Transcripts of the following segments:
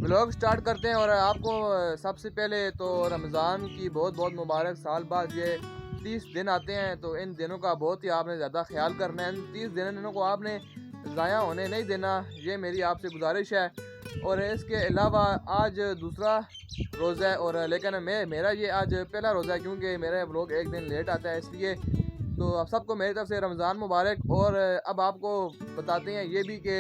Vlog start करते हैं। और आपको सबसे पहले तो रमज़ान की बहुत बहुत मुबारक। साल बाद ये 30 दिन आते हैं, तो इन दिनों का बहुत ही आपने ज़्यादा ख्याल करना है। इन 30 दिनों को आपने ज़ाया होने नहीं देना, ये मेरी आपसे गुजारिश है। और इसके अलावा आज दूसरा रोज़ा है, और लेकिन मेरा ये आज पहला रोज़ा है, क्योंकि मेरा व्लॉग एक दिन लेट आता है, इसलिए तो आप सबको मेरी तरफ से रमज़ान मुबारक। और अब आपको बताते हैं ये भी कि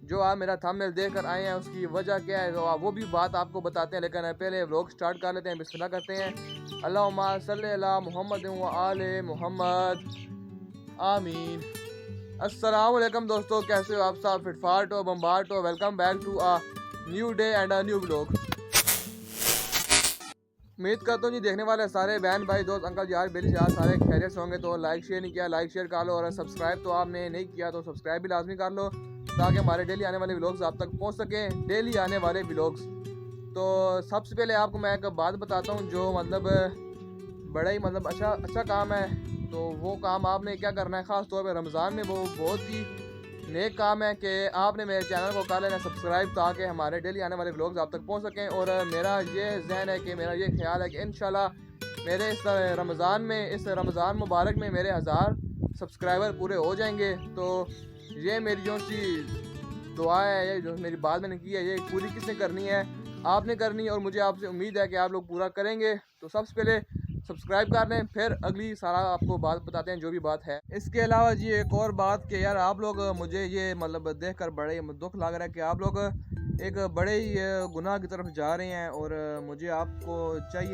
जो आप मेरा थंबनेल देख कर आए हैं उसकी वजह क्या है, तो वो भी बात आपको बताते हैं। लेकिन पहले व्लॉग स्टार्ट कर लेते हैं, बिस्मिल्लाह करते हैं। अल्लाहुम्मा सल्ली अला मुहम्मद व आले मुहम्मद, आमीन। अस्सलाम वालेकुम दोस्तों, कैसे हो आप सब? फिटफाट हो, बम्बाट हो? Welcome back to a new day and a new vlog. उम्मीद करता हूँ जी देखने वाले सारे बहन भाई दोस्त अंकल यार बेली यार सारे खैरियत से होंगे। तो लाइक शेयर नहीं किया, लाइक शेयर कर लो, और सब्सक्राइब तो आपने नहीं किया तो सब्सक्राइब भी लाजमी कर लो, ताकि हमारे डेली आने वाले व्लॉग्स आप तक पहुँच सकें। डेली आने वाले व्लॉग्स। तो सबसे पहले आपको मैं एक बात बताता हूँ, जो मतलब बड़ा ही मतलब अच्छा काम है। तो वो काम आपने क्या करना है, ख़ास तौर पर रमज़ान में, वो बहुत ही नेक काम है कि आपने मेरे चैनल को कर लेना सब्सक्राइब, ताकि हमारे डेली आने वाले व्लॉग्स आप तक पहुंच सकें। और मेरा ये जहन है कि मेरा ये ख्याल है कि इंशाल्लाह मेरे इस रमज़ान में, इस रमज़ान मुबारक में मेरे 1000 सब्सक्राइबर पूरे हो जाएंगे। तो ये मेरी जो सी दुआ है, ये जो मेरी बात मैंने की है, ये पूरी किसने करनी है? आपने करनी है, और मुझे आपसे उम्मीद है कि आप लोग पूरा करेंगे। तो सबसे पहले सब्सक्राइब कर लें, फिर अगली सारा आपको बात बताते हैं जो भी बात है। इसके अलावा जी एक और बात कि यार आप लोग, मुझे ये मतलब देखकर बड़े दुख लग रहा है कि आप लोग एक बड़े ही गुनाह की तरफ जा रहे हैं। और मुझे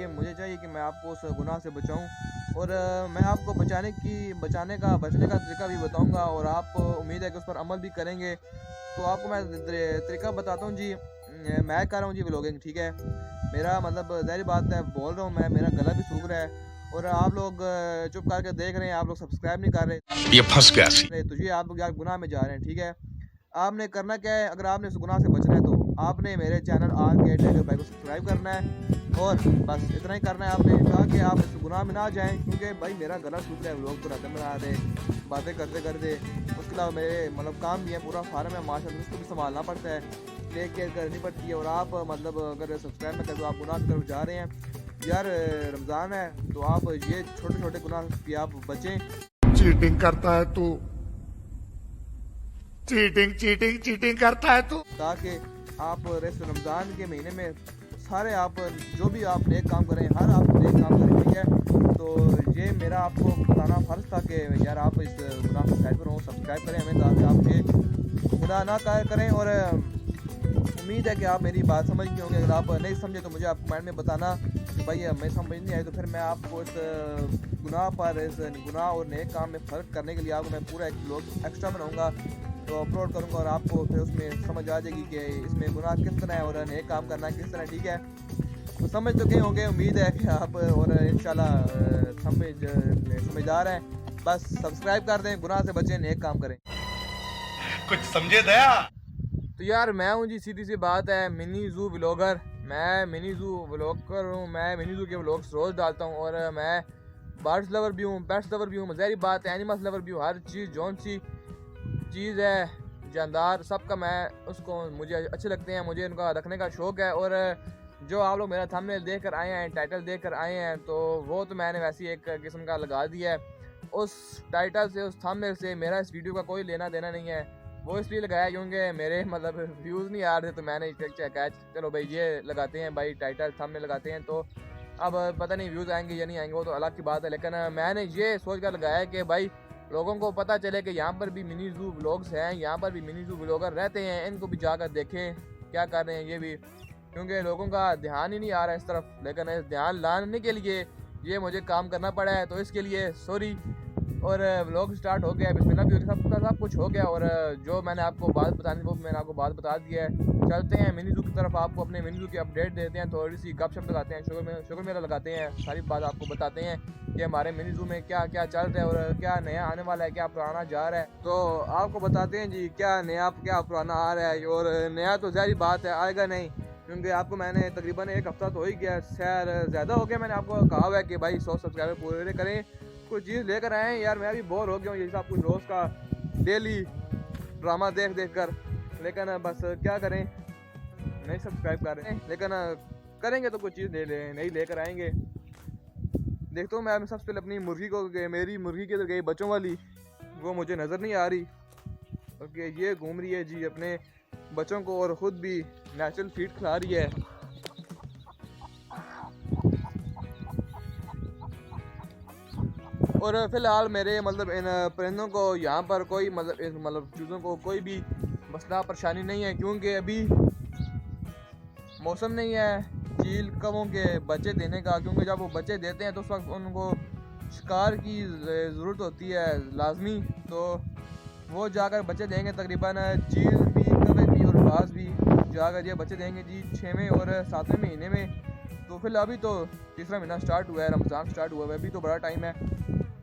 मुझे चाहिए कि मैं आपको उस गुनाह से बचाऊं। और मैं आपको बचने का तरीका भी बताऊंगा, और आप उम्मीद है कि उस पर अमल भी करेंगे। तो आपको मैं तरीका बताता हूँ जी। मैं कर रहा हूँ जी व्लॉगिंग, ठीक है। मेरा मतलब ज़ाहिर बात है, बोल रहा हूँ मैं, मेरा गला भी सूख रहा है, और आप लोग चुप करके देख रहे हैं, आप लोग सब्सक्राइब नहीं कर रहे, ये फंस गया सी। तो ये आप लोग यार गुनाह में जा रहे हैं, ठीक है। आपने करना क्या है, अगर आपने इस गुनाह से बचना है तो आपने मेरे चैनल आर के टाइगर भाई को सब्सक्राइब करना है, और बस इतना ही करना है आपने, ताकि आप इस गुनाह में ना जाएं। क्योंकि भाई मेरा गला सूख रहा है, लोग तो रकम बना रहे, बातें करते करते। उसके अलावा मेरे मतलब काम भी है, पूरा फार्म है माशाल्लाह, उसको भी संभालना पड़ता है, टेक केयर करनी पड़ती है। और आप मतलब अगर सब्सक्राइब ना करें तो आप गुनाह की तरफ जा रहे हैं यार। रमज़ान है तो आप ये छोटे छोटे गुनाह भी आप बचें। चीटिंग करता है तू, चीटिंग चीटिंग चीटिंग करता है तू। ताकि आप इस रमज़ान के महीने में सारे आप जो भी आप नेक काम करें, हर आप नेक काम करें, ठीक है। तो ये मेरा आपको बताना फ़र्ज़ था कि यार आप इस गुनाह को सब्सक्राइब करें हमें, ताकि आप ये गुनाह ना करें। और उम्मीद है कि आप मेरी बात समझ गए होंगे। अगर आप नहीं समझे तो मुझे आप कमेंट में बताना कि भाई हमें समझ नहीं आई, तो फिर मैं आपको इस गुनाह और नेक काम में फ़र्क करने के लिए आपको मैं पूरा एक व्लॉग एक्स्ट्रा बनाऊंगा, तो अपलोड करूंगा, और आपको फिर उसमें समझ आ जाएगी कि इसमें गुनाह किस तरह है और नेक काम करना किस तरह, ठीक है। तो समझ तो गए होंगे, उम्मीद है कि आप, और इंशाल्लाह समझदार हैं। बस सब्सक्राइब कर दें, गुनाह से बचें, नेक काम करें। कुछ समझे दया। तो यार मैं हूँ जी, सीधी सी बात है, मिनी जू व्लॉगर। मैं मिनी जू व्लॉगर हूँ, मैं मिनी जू के व्लॉग्स रोज़ डालता हूँ। और मैं बर्ड्स लवर भी हूँ, पेट्स लवर भी हूँ, ज़ाहिर बात है एनिमल्स लवर भी हूँ। हर चीज़ जौन सी चीज़ है जानदार, सबका मैं उसको मुझे अच्छे लगते हैं, मुझे उनका रखने का शौक़ है। और जो आप लोग मेरा थंबनेल देख कर आए हैं, टाइटल देख कर आए हैं, तो वो तो मैंने वैसे ही एक किस्म का लगा दिया है। उस टाइटल से, उस थंबनेल से मेरा इस वीडियो का कोई लेना देना नहीं है। वो इसलिए लगाया क्योंकि मेरे मतलब व्यूज़ नहीं आ रहे, तो मैंने कहा चलो भाई ये लगाते हैं, भाई टाइटल थंबनेल लगाते हैं। तो अब पता नहीं व्यूज़ आएंगे या नहीं आएंगे, वो तो अलग की बात है। लेकिन मैंने ये सोच कर लगाया कि भाई लोगों को पता चले कि यहाँ पर भी मिनी जू व्लॉग्स हैं, यहाँ पर भी मिनी जू व्लॉगर रहते हैं, इनको भी जाकर देखें क्या कर रहे हैं ये भी, क्योंकि लोगों का ध्यान ही नहीं आ रहा है इस तरफ। लेकिन इस ध्यान लाने के लिए ये मुझे काम करना पड़ा है, तो इसके लिए सॉरी। और व्लॉग स्टार्ट हो गया, बिस्मिल्लाह भी सब कुछ हो गया। और जो मैंने आपको बात बतानी वो मैंने आपको बात बता दी है। चलते हैं मिनी जू की तरफ, आपको अपने मिनी जू की अपडेट देते हैं, थोड़ी सी गपशप लगाते हैं, शुगर मेला लगाते हैं, सारी बात आपको बताते हैं कि हमारे मिनी जू में क्या क्या चल रहा है, और क्या नया आने वाला है, क्या पुराना जा रहा है। तो आपको बताते हैं जी क्या नया क्या पुराना आ रहा है। और नया तो ज़ाहिर बात है आएगा नहीं, क्योंकि आपको मैंने तकरीबन एक हफ़्ता तो हो ही गया, खैर ज़्यादा हो गया, मैंने आपको कहा हुआ है कि भाई 100 सब्सक्राइबर पूरे करें, कुछ चीज़ लेकर आए हैं। यार मैं भी बोर हो गया हूँ ये सब कुछ रोज़ का डेली ड्रामा देख देख कर। लेकिन बस क्या करें, नहीं सब्सक्राइब कर रहे हैं, लेकिन करेंगे तो कुछ चीज़ नहीं लेकर आएंगे। देखता हूँ मैं सबसे पहले अपनी मुर्गी को, मेरी मुर्गी की गई बच्चों वाली, वो मुझे नज़र नहीं आ रही। ओके, ये घूम रही है जी अपने बच्चों को और ख़ुद भी नेचुरल फीड खिला रही है। और फ़िलहाल मेरे मतलब इन परिंदों को यहाँ पर कोई मतलब चीज़ों को कोई भी मसला परेशानी नहीं है, क्योंकि अभी मौसम नहीं है चील कौवों के बच्चे देने का। क्योंकि जब वो बच्चे देते हैं तो उस वक्त उनको शिकार की ज़रूरत होती है लाजमी, तो वो जाकर बच्चे देंगे। तकरीबन चील भी, कौवे भी और बाज भी जाकर ये बच्चे देंगे जी 6वें और 7वें महीने में। तो फिलहाल अभी तो तीसरा महीना स्टार्ट हुआ है, रमज़ान स्टार्ट हुआ है, अभी तो बड़ा टाइम है।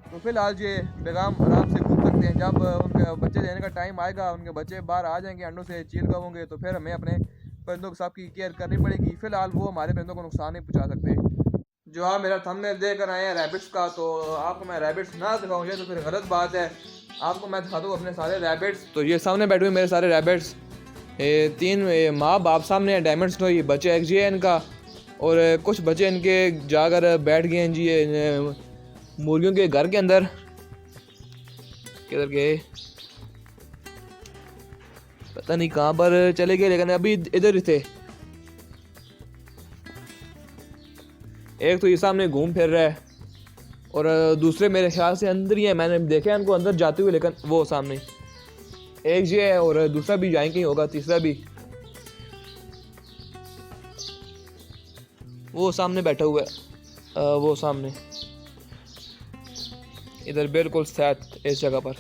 तो फिलहाल ये बेगम आराम से घूम सकते हैं। जब उनके बच्चे देने का टाइम आएगा, उनके बच्चे बाहर आ जाएंगे अंडों से, चील कहोंगे, तो फिर हमें अपने परिंदों के साथ की केयर करनी पड़ेगी। फ़िलहाल वो हमारे परिंदों को नुकसान नहीं पहुँचा सकते। जो आप मेरा थंबनेल देकर आए हैं रैबिट्स का, तो आपको मैं रैबिट्स ना दिखाऊँ ये तो फिर गलत बात है। आपको मैं दिखा दूँ अपने सारे रैबिट्स। तो ये सामने बैठे हुए मेरे सारे रैबिट्स, 3 माँ बाप सामने हैं, डायमंड्स तो ये बच्चे एक जी है इनका, और कुछ बच्चे इनके जाकर बैठ गए हैं जी मुर्गियों के घर के अंदर। किधर गए पता नहीं कहाँ पर चले गए, लेकिन अभी इधर ही थे। एक तो ये सामने घूम फिर रहा है और दूसरे मेरे ख्याल से अंदर ही है, मैंने देखा इनको अंदर जाते हुए, लेकिन वो सामने एक ये है और दूसरा भी जाएंगे ही होगा, तीसरा भी वो सामने बैठा हुआ है, वो सामने इधर बिल्कुल साथ इस जगह पर,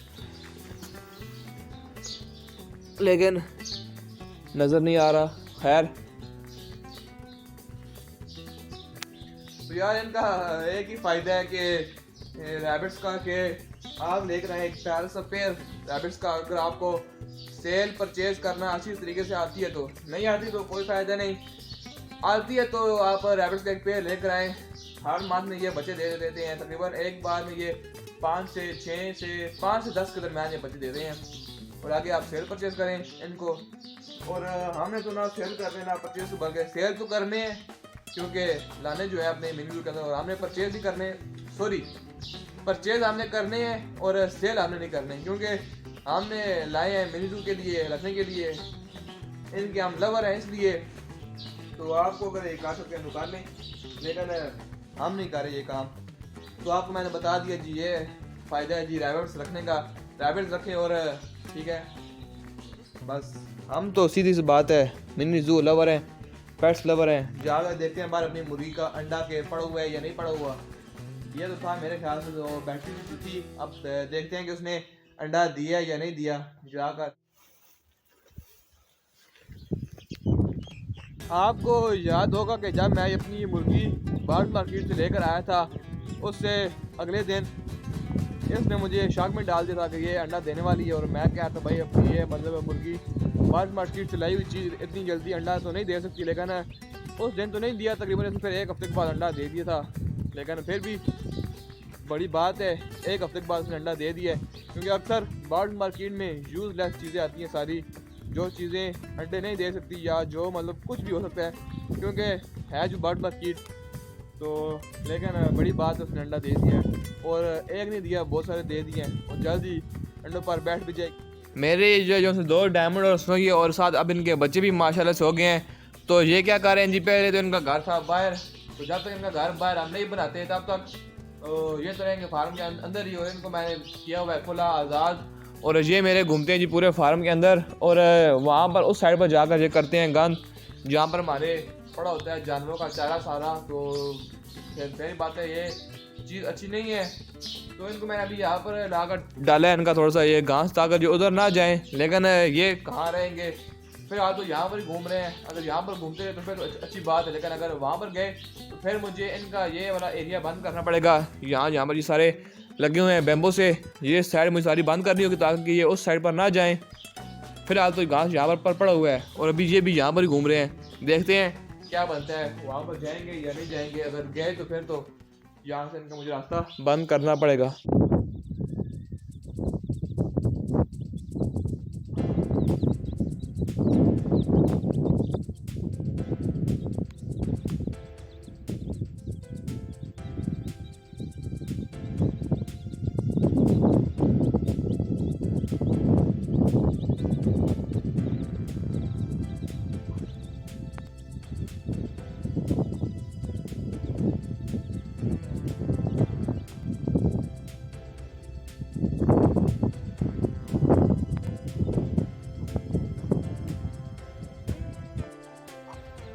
लेकिन नज़र नहीं आ रहा। खैर, तो यार इनका एक ही फ़ायदा है कि रैबिट्स का, कि आप लेकर आए एक प्यारा सा पेयर रैबिट्स का। अगर आपको सेल परचेज करना अच्छी तरीके से आती है तो, नहीं आती तो कोई फ़ायदा नहीं, आती है तो आप रैबिट्स का एक पेयर लेकर आएँ। हर मंथ में ये बच्चे दे देते हैं, तकरीबन एक बार में ये 5 से 10 के दरम्यान ये बच्चे देते हैं। और आगे आप सेल परचेज करें इनको। और हमने तो ना सेल करने ना परचेज, बल्कि सेल तो करने हैं क्योंकि लाने जो है अपने मिनी के अंदर, और हमने परचेज ही करने, परचेज हमने करने हैं और सेल हमने नहीं करने, क्योंकि हमने लाए हैं मिनी के लिए, रखने के लिए, इनके हम लवर हैं इसलिए। तो आपको अगर एक काश के दुकान में, लेकिन हम नहीं कर रहे ये काम। तो आपको मैंने बता दिया जी, ये फ़ायदा है जी रैबिट्स रखने का। रैबिट्स रखें और ठीक है, बस हम तो सीधी सी बात है मिनी जू लवर हैं, पेट्स लवर हैं। जाकर देखते हैं बाहर अपनी मुर्गी का अंडा के पड़ा हुआ है या नहीं पड़ा हुआ। ये तो था मेरे ख्याल से तो बैटरी थी, अब देखते हैं कि उसने अंडा दिया या नहीं दिया। जाकर आपको याद होगा कि जब मैं अपनी मुर्गी बर्ड मार्केट से लेकर आया था, उससे अगले दिन इसने मुझे शक में डाल दिया था कि ये अंडा देने वाली है। और मैं क्या था भाई, अपनी ये मतलब मुर्गी बर्ड मार्केट से लाई हुई चीज़ इतनी जल्दी अंडा तो नहीं दे सकती, लेकिन उस दिन तो नहीं दिया, तकरीबन इसने फिर 1 हफ्ते के बाद अंडा दे दिया था। लेकिन फिर भी बड़ी बात है, 1 हफ्ते के बाद उसने अंडा दे दिया है, क्योंकि अक्सर बर्ड मार्केट में यूज़लेस चीज़ें आती हैं सारी, जो चीज़ें अंडे नहीं दे सकती या जो मतलब कुछ भी हो सकता है, क्योंकि है जो बर्ड मार्केट। तो लेकिन बड़ी बात है उसने अंडा दे दिया है, और एक नहीं दिया बहुत सारे दे दिए हैं, और जल्दी अंडों पर बैठ भी जाए। मेरे जो 2 डायमंड और स्नोगी और साथ अब इनके बच्चे भी माशाल्लाह से हो गए हैं। तो ये क्या कर रहे हैं जी, पहले तो इनका घर था बाहर, तो जब तक इनका घर बाहर हम नहीं बनाते तब तक ये तो रहेंगे फार्म के अंदर ही, और इनको मैंने किया हुआ है खुला आज़ाद। और ये मेरे घूमते हैं जी पूरे फार्म के अंदर, और वहाँ पर उस साइड पर जाकर ये करते हैं गंद, जहाँ पर हमारे पड़ा होता है जानवरों का चारा सारा। तो पहली बात है ये चीज़ अच्छी नहीं है, तो इनको मैंने अभी यहाँ पर लाकर डाला है इनका थोड़ा सा ये घास, ताकि जो उधर ना जाएं। लेकिन ये कहाँ रहेंगे, फिर आज तो यहाँ पर ही घूम रहे हैं। अगर यहाँ पर घूमते रहे तो फिर तो अच्छी बात है, लेकिन अगर वहाँ पर गए तो फिर मुझे इनका ये वाला एरिया बंद करना पड़ेगा। यहाँ पर ये सारे लगे हुए हैं बैम्बू से, ये साइड मुझे सारी बंद करनी होगी ताकि ये उस साइड पर ना जाएं। फिलहाल तो घास यहाँ पर पड़ा हुआ है, और अभी ये भी यहाँ पर ही घूम रहे हैं। देखते हैं क्या बनता है, वहाँ पर जाएंगे या नहीं जाएंगे। अगर गए तो फिर तो यहाँ से इनका मुझे रास्ता बंद करना पड़ेगा।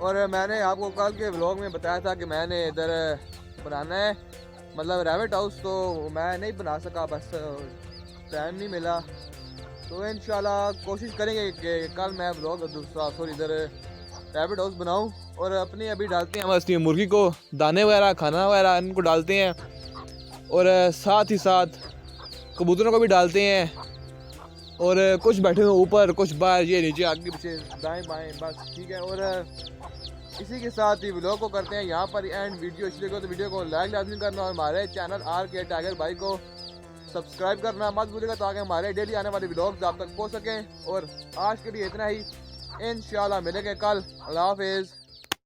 और मैंने आपको कल के व्लॉग में बताया था कि मैंने इधर बनाना है मतलब रैबिट हाउस, तो मैं नहीं बना सका, बस टाइम नहीं मिला। तो इंशाल्लाह कोशिश करेंगे कि कल मैं व्लॉग दूसरा इधर रैबिट हाउस बनाऊं। और अपनी अभी डालते हैं बस मुर्गी को दाने वगैरह खाना वगैरह इनको डालते हैं, और साथ ही साथ कबूतरों को भी डालते हैं, और कुछ बैठे हुए ऊपर, कुछ बाहर, ये नीचे आगे पीछे दाएं बाएं, बस ठीक है। और इसी के साथ ही व्लॉग को करते हैं यहाँ पर एंड। वीडियो अच्छी लगे तो वीडियो को लाइक लाजमी करना और हमारे चैनल RK टाइगर भाई को सब्सक्राइब करना मत भूलिएगा, ताकि हमारे डेली आने वाले व्लॉग्स आप तक पहुँच सकें। और आज के लिए इतना ही, इंशाल्लाह मिलेंगे कल। अल्लाह हाफिज़।